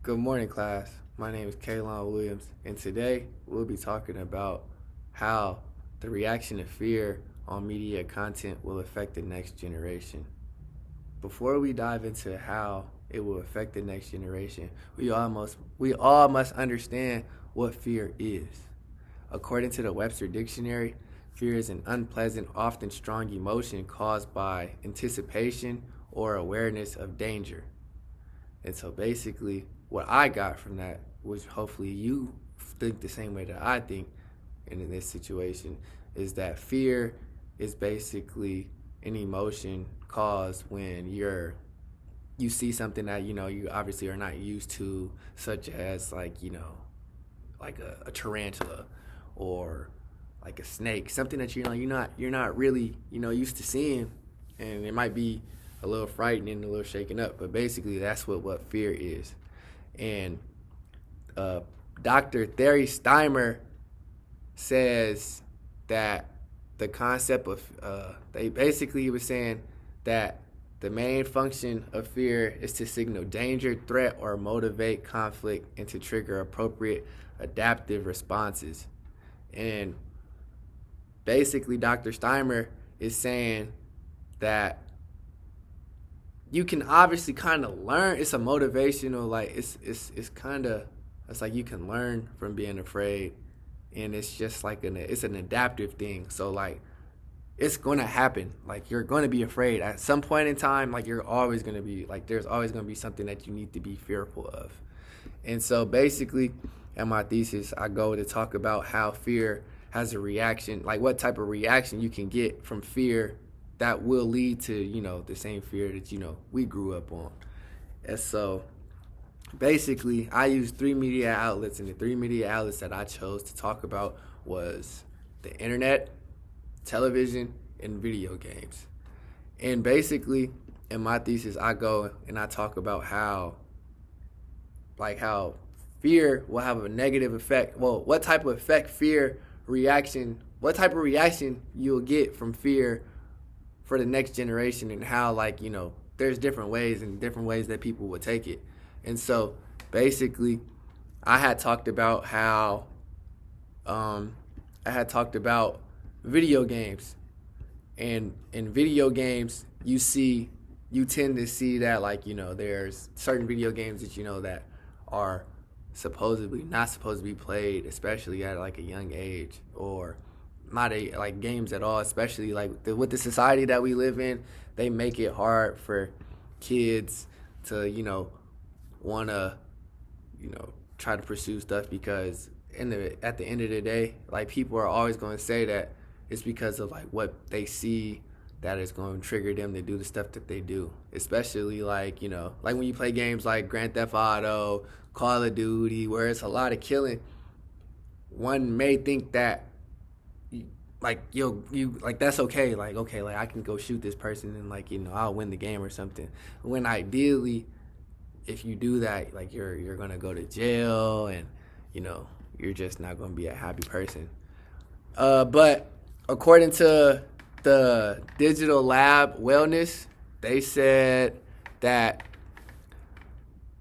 Good morning, class. My name is Kaylon Williams, and today we'll be talking about how the reaction of fear on media content will affect the next generation. Before we dive into how it will affect the next generation, we all must understand what fear is. According to the Webster Dictionary, fear is an unpleasant, often strong emotion caused by anticipation or awareness of danger. And so basically, what I got from that, which hopefully you think the same way that I think in this situation, is that fear is basically an emotion caused when you see something that you obviously are not used to, such as like a tarantula or like a snake, something that you're not really used to seeing, and it might be a little frightening, a little shaken up, but basically that's what fear is. And uh, Dr. Thierry Steimer says that the concept of they basically was saying that the main function of fear is to signal danger, threat, or motivate conflict and to trigger appropriate adaptive responses. And basically, Dr. Steimer is saying that you can obviously kind of learn. It's a motivational, like it's kind of, it's like you can learn from being afraid, and it's just like it's an adaptive thing. So like it's gonna happen. Like you're gonna be afraid at some point in time. Like you're always gonna be like there's always gonna be something that you need to be fearful of. And so basically, in my thesis, I go to talk about how fear has a reaction, like what type of reaction you can get from fear that will lead to, the same fear that, we grew up on. And so basically, I used three media outlets, and the three media outlets that I chose to talk about was the internet, television, and video games. And basically, in my thesis, I go and I talk about how fear will have a negative effect. Well, what type of effect what type of reaction you'll get from fear for the next generation, and how there's different ways that people would take it. And so basically, I had talked about how I had talked about video games, and in video games you tend to see that there's certain video games that that are supposedly not supposed to be played, especially at like a young age, or not like games at all, especially with the society that we live in. They make it hard for kids to want to try to pursue stuff, because at the end of the day, like, people are always going to say that it's because of like what they see that is going to trigger them to do the stuff that they do, especially like when you play games like Grand Theft Auto, Call of Duty, where it's a lot of killing. One may think that you like that's okay, like I can go shoot this person and I'll win the game or something, when ideally, if you do that, like you're gonna go to jail, and you're just not gonna be a happy person. But according to the Digital Lab Wellness, they said that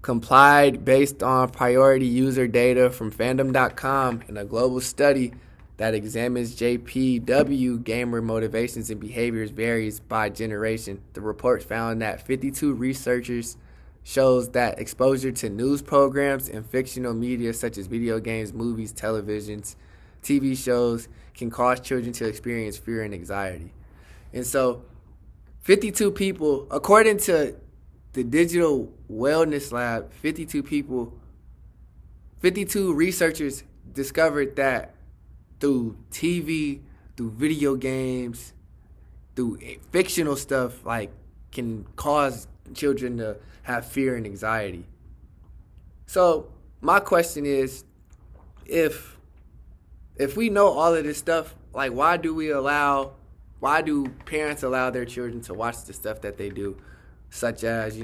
complied based on priority user data from fandom.com in a global study that examines JPW gamer motivations and behaviors varies by generation. The report found that 52 researchers shows that exposure to news programs and fictional media such as video games, movies, televisions, TV shows can cause children to experience fear and anxiety. And so 52 people, according to the Digital Wellness Lab, 52 researchers discovered that through TV, through video games, through fictional stuff, can cause children to have fear and anxiety. So my question is, if we know all of this stuff, why do parents allow their children to watch the stuff that they do, such as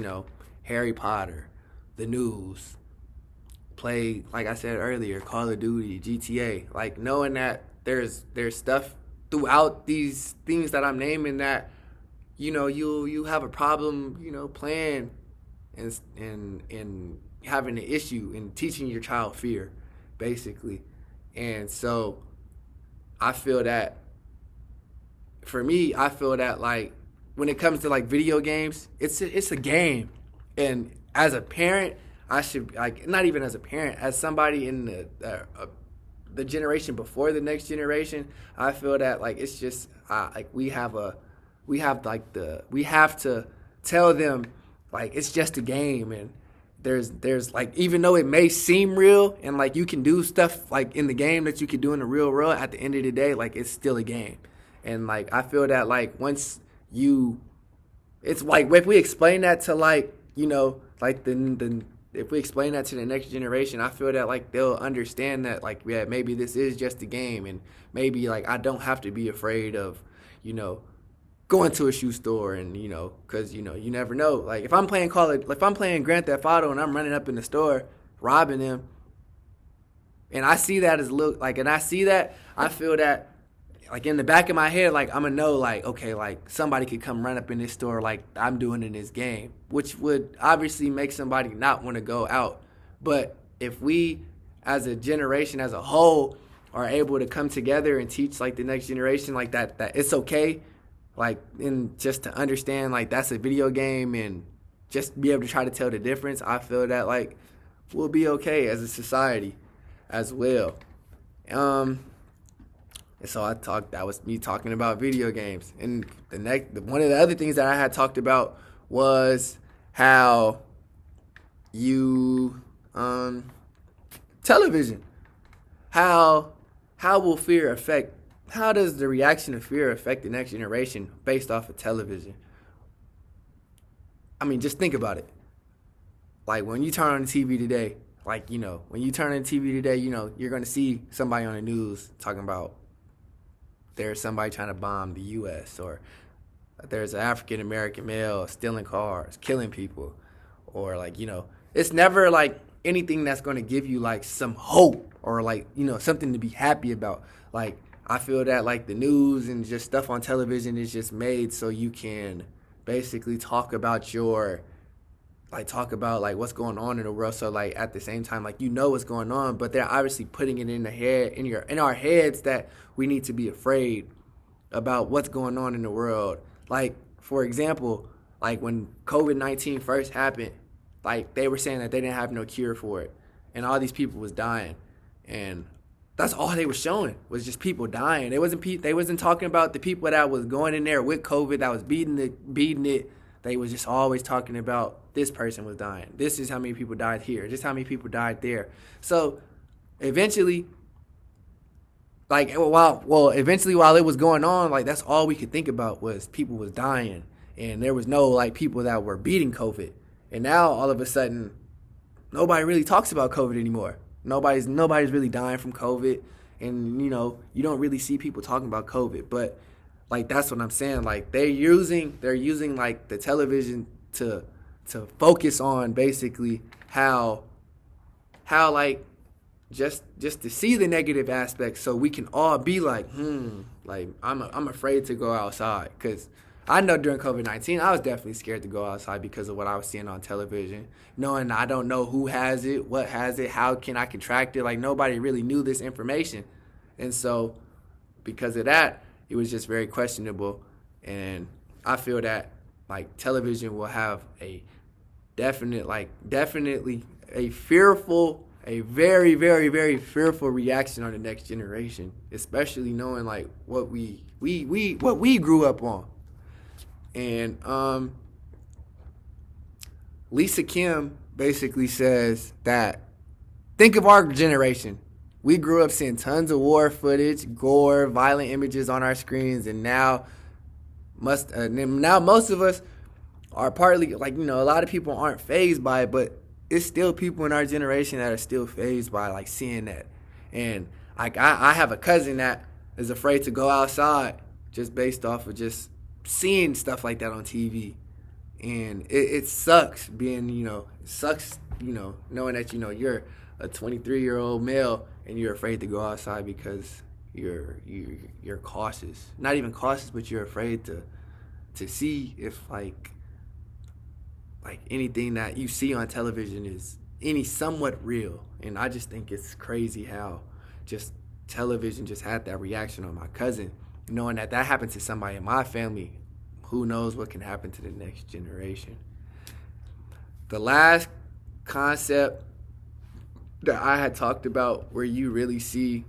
Harry Potter, the news, play, like I said earlier, Call of Duty, GTA, knowing that there's stuff throughout these things that I'm naming that you have a problem playing and having an issue in teaching your child fear, basically. And so I feel that, for me, I feel that like when it comes to like video games, it's a game, and as a parent, I should, like, not even as a parent, as somebody in the generation before the next generation, I feel that like it's just like we have to tell them like it's just a game, and there's like, even though it may seem real and like you can do stuff like in the game that you can do in the real world, at the end of the day, like it's still a game. And like I feel that like once you, it's like if we explain that to like, like the if we explain that to the next generation, I feel that like they'll understand that like, yeah, maybe this is just a game, and maybe like I don't have to be afraid of, going to a shoe store, and because you never know. Like if I'm playing Grand Theft Auto and I'm running up in the store robbing them, and I see that I feel that like in the back of my head, like I'm gonna know like, okay, like somebody could come run up in this store like I'm doing in this game, which would obviously make somebody not want to go out. But if we as a generation as a whole are able to come together and teach like the next generation like that it's okay, like, and just to understand like that's a video game, and just be able to try to tell the difference, I feel that like we'll be okay as a society as well. And so that was me talking about video games. And one of the other things that I had talked about was how television. How will fear affect, how does the reaction of fear affect the next generation based off of television? I mean, just think about it. Like when you turn on the TV today, you're going to see somebody on the news talking about there's somebody trying to bomb the U.S., or there's an African-American male stealing cars, killing people, or like, it's never like anything that's going to give you like some hope, or like, something to be happy about. Like, I feel that like the news and just stuff on television is just made so you can basically talk about what's going on in the world. So like at the same time, like what's going on, but they're obviously putting it in our heads that we need to be afraid about what's going on in the world. Like, for example, like when COVID-19 first happened, like they were saying that they didn't have no cure for it, and all these people was dying, and that's all they were showing was just people dying. They wasn't talking about the people that was going in there with COVID that was beating it. They was just always talking about this person was dying. This is how many people died here. This is how many people died there. So eventually, while it was going on, like that's all we could think about was people was dying, and there was no like people that were beating COVID. And now all of a sudden, nobody really talks about COVID anymore. Nobody's really dying from COVID, and you don't really see people talking about COVID. But like that's what I'm saying. Like they're using like the television to focus on basically how like just to see the negative aspects, so we can all be like, like I'm afraid to go outside, because I know during COVID-19 I was definitely scared to go outside because of what I was seeing on television, knowing I don't know who has it, what has it, how can I contract it. Like nobody really knew this information, and so because of that, it was just very questionable. And I feel that like television will have a definitely a very, very, very fearful reaction on the next generation, especially knowing like what we grew up on. And Lisa Kim basically says that, think of our generation. We grew up seeing tons of war footage, gore, violent images on our screens, and now most of us are partly like, a lot of people aren't fazed by it, but it's still people in our generation that are still fazed by like seeing that. And like I have a cousin that is afraid to go outside just based off of just seeing stuff like that on TV. And it sucks being, knowing that, you're a 23-year-old male and you're afraid to go outside because you're cautious. Not even cautious, but you're afraid to see if like anything that you see on television any somewhat real. And I just think it's crazy how just television just had that reaction on my cousin, knowing that that happened to somebody in my family. Who knows what can happen to the next generation? The last concept that I had talked about where you really see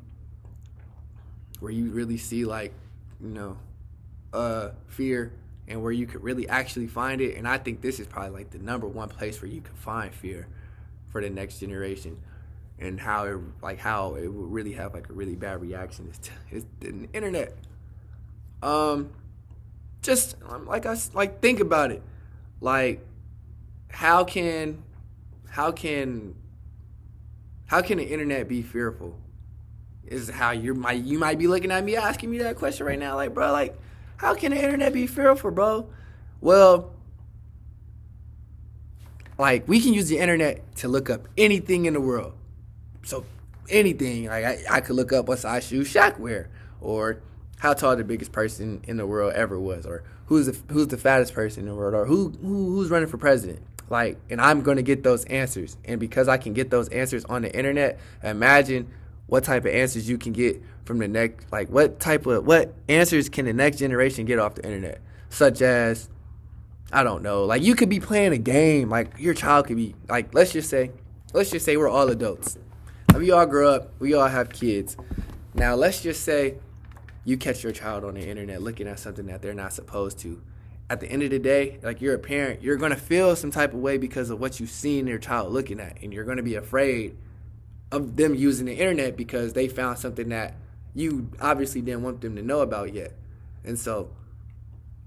like, fear, and where you could really actually find it. And I think this is probably like the number one place where you can find fear for the next generation, and how it would really have like a really bad reaction is the internet. Just think about it. Like, how can the internet be fearful? Is how you might be looking at me asking me that question right now. Like, bro, like, how can the internet be fearful, bro? Well, like, we can use the internet to look up anything in the world. So anything, like I could look up what size shoes Shaq wear, or how tall the biggest person in the world ever was, or who's the fattest person in the world, or who's running for president. Like, and I'm gonna get those answers. And because I can get those answers on the internet, imagine what type of answers you can get from the next, like what answers can the next generation get off the internet? Such as, I don't know, like you could be playing a game, like your child could be, like, let's just say we're all adults. We all grow up, we all have kids. Now let's just say you catch your child on the internet looking at something that they're not supposed to. At the end of the day, like, you're a parent, you're gonna feel some type of way because of what you've seen your child looking at, and you're gonna be afraid of them using the internet because they found something that you obviously didn't want them to know about yet. And so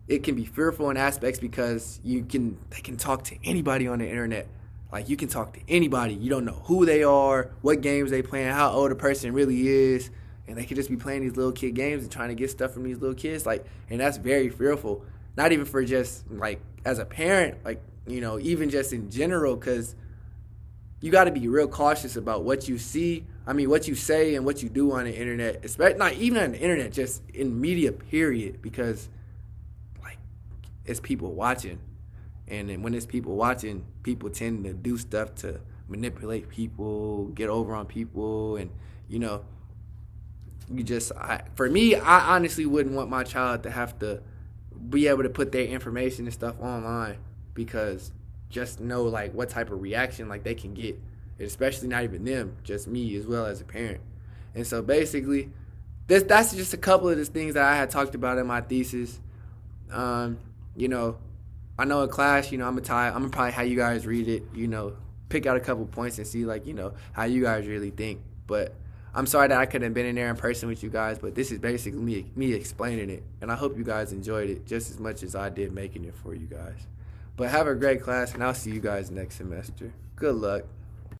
it can be fearful in aspects because they can talk to anybody on the internet. Like, you can talk to anybody. You don't know who they are, what games they playing, how old a person really is, and they could just be playing these little kid games and trying to get stuff from these little kids. Like, and that's very fearful. Not even for just, like, as a parent, like, even just in general, because you got to be real cautious about what you see. I mean, what you say and what you do on the internet, especially not even on the internet, just in media, period, because, like, it's people watching. And then when it's people watching, people tend to do stuff to manipulate people, get over on people. And, for me, I honestly wouldn't want my child to have to be able to put their information and stuff online, because just know, like, what type of reaction, like, they can get, especially not even them, just me as well as a parent. And so basically, that's just a couple of the things that I had talked about in my thesis. I know in class, I'm gonna probably have you guys read it, pick out a couple points and see, like, how you guys really think. But I'm sorry that I couldn't have been in there in person with you guys, but this is basically me explaining it, and I hope you guys enjoyed it just as much as I did making it for you guys. But have a great class, and I'll see you guys next semester. Good luck.